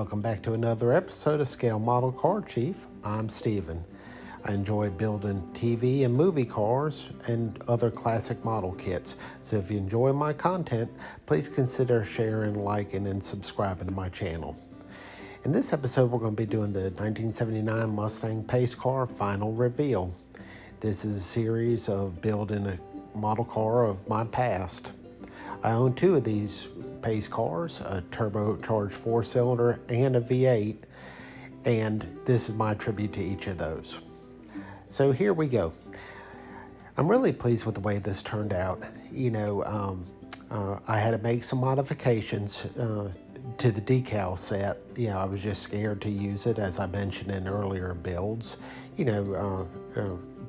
Welcome back to another episode of Scale Model Car Chief. I'm Steven. I enjoy building TV and movie cars and other classic model kits. So if you enjoy my content, please consider sharing, liking, and subscribing to my channel. In this episode, we're going to be doing the 1979 Mustang Pace Car final reveal. This is a series of building a model car of my past. I own two of these Pace cars, a turbocharged 4-cylinder and a V8, and this is my tribute to each of those. So here we go. I'm really pleased with the way this turned out. I had to make some modifications to the decal set. I was just scared to use it, as I mentioned in earlier builds.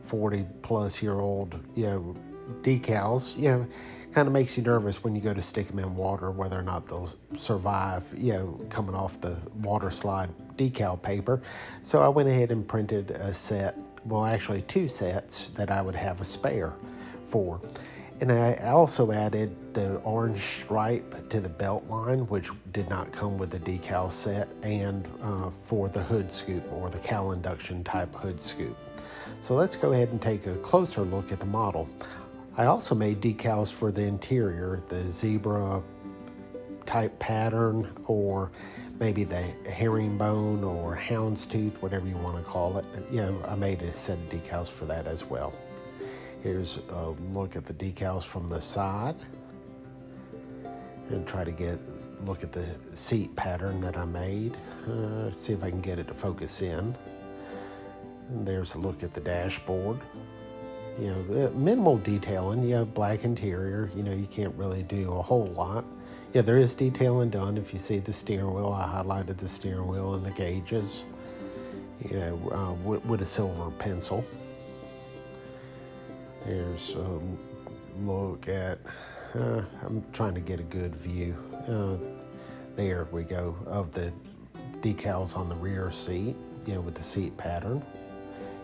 40 plus year old decals, kind of makes you nervous when you go to stick them in water, whether or not they'll survive, coming off the water slide decal paper. So I went ahead and printed a set, well, actually two sets that I would have a spare for. And I also added the orange stripe to the belt line, which did not come with the decal set, and for the hood scoop, or the cowl induction type hood scoop. So let's go ahead and take a closer look at the model. I also made decals for the interior, the zebra type pattern, or maybe the herringbone or houndstooth, whatever you want to call it. I made a set of decals for that as well. Here's a look at the decals from the side, and try to look at the seat pattern that I made. See if I can get it to focus in. And there's a look at the dashboard. Minimal detailing, black interior, you can't really do a whole lot. There is detailing done. If you see the steering wheel, I highlighted the steering wheel and the gauges, with a silver pencil. There's a look at, I'm trying to get a good view. There we go, of the decals on the rear seat, with the seat pattern.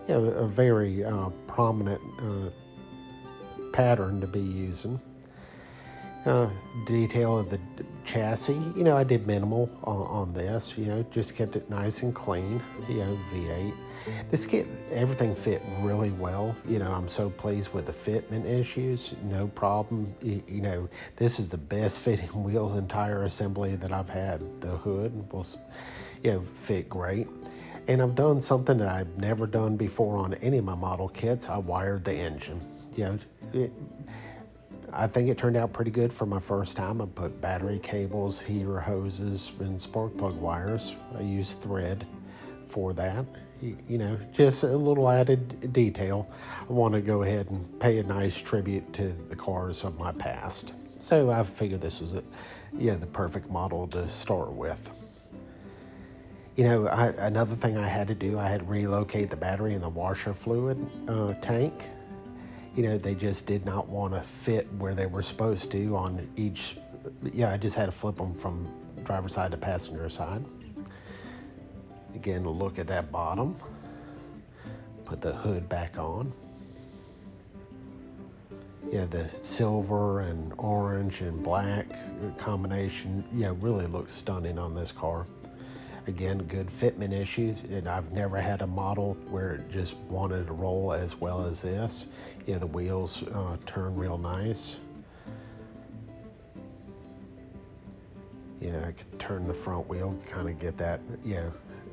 A very prominent pattern to be using. Detail of the chassis, I did minimal on this, just kept it nice and clean, V8. This kit, everything fit really well. I'm so pleased with the fitment issues, no problem. This is the best fitting wheels entire assembly that I've had. The hood will, fit great. And I've done something that I've never done before on any of my model kits. I wired the engine. I think it turned out pretty good for my first time. I put battery cables, heater hoses, and spark plug wires. I used thread for that. Just a little added detail. I want to go ahead and pay a nice tribute to the cars of my past. So I figured this was the perfect model to start with. Another thing I had to do, I had to relocate the battery and the washer fluid tank. They just did not want to fit where they were supposed to on each. I just had to flip them from driver's side to passenger side. Again, look at that bottom. Put the hood back on. The silver and orange and black combination, really looks stunning on this car. Again, good fitment issues, and I've never had a model where it just wanted to roll as well as this. The wheels turn real nice. I could turn the front wheel, kind of get that,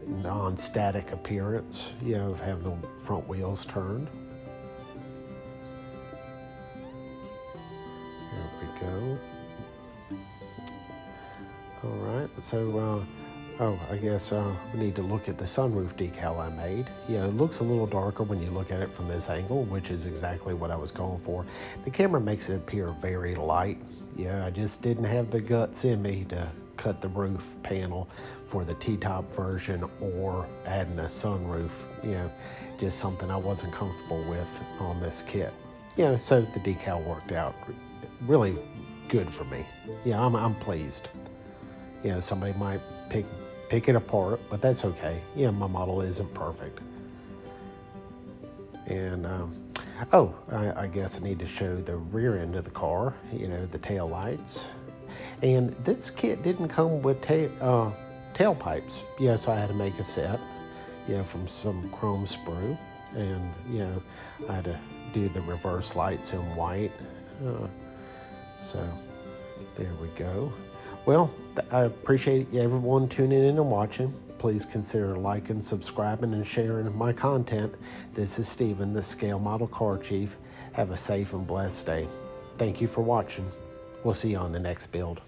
non-static appearance, of having the front wheels turned. There we go. All right, so I guess we need to look at the sunroof decal I made. It looks a little darker when you look at it from this angle, which is exactly what I was going for. The camera makes it appear very light. I just didn't have the guts in me to cut the roof panel for the T-top version or adding a sunroof. Just something I wasn't comfortable with on this kit. So the decal worked out really good for me. I'm pleased. Somebody might pick it apart, but that's okay. My model isn't perfect. And I guess I need to show the rear end of the car, the tail lights. And this kit didn't come with tail tailpipes. Yeah, so I had to make a set, from some chrome sprue, and I had to do the reverse lights in white. So there we go. Well, I appreciate everyone tuning in and watching. Please consider liking, subscribing, and sharing my content. This is Steven, the Scale Model Car Chief. Have a safe and blessed day. Thank you for watching. We'll see you on the next build.